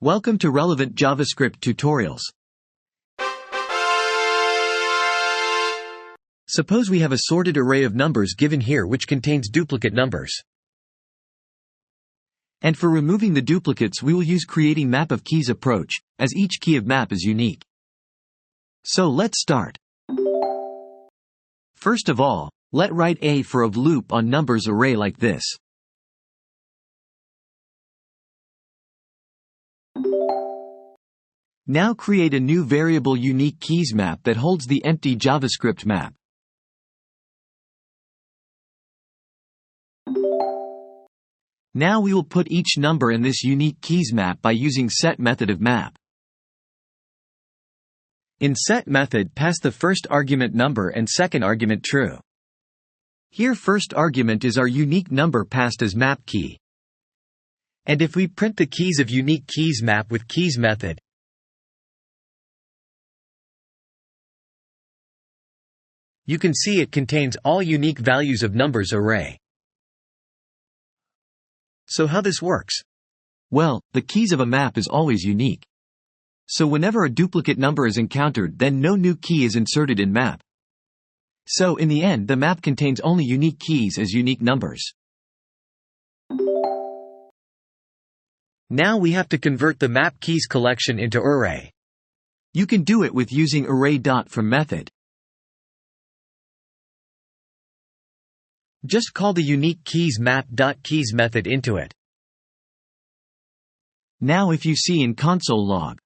Welcome to Relevant JavaScript Tutorials. Suppose we have a sorted array of numbers given here which contains duplicate numbers. And for removing the duplicates we will use creating map of keys approach, as each key of map is unique. So let's start. First of all, let write a for of loop on numbers array like this. Now create a new variable unique keys map that holds the empty JavaScript map. Now we will put each number in this unique keys map by using set method of map. In set method pass the first argument number and second argument true. Here first argument is our unique number passed as map key. And if we print the keys of unique keys map with keys method, you can see it contains all unique values of numbers array. So how this works? Well, the keys of a map is always unique. So whenever a duplicate number is encountered, then no new key is inserted in map. So in the end the map contains only unique keys as unique numbers. Now we have to convert the map keys collection into array. You can do it with using array.from method. Just call the unique keys map.keys method into it. Now if you see in console log,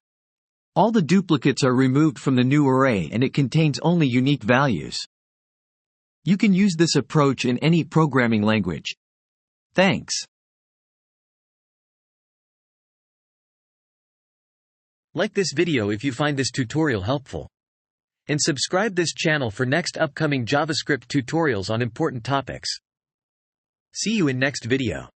all the duplicates are removed from the new array and it contains only unique values. You can use this approach in any programming language. Thanks. Like this video if you find this tutorial helpful. And subscribe this channel for next upcoming JavaScript tutorials on important topics. See you in next video.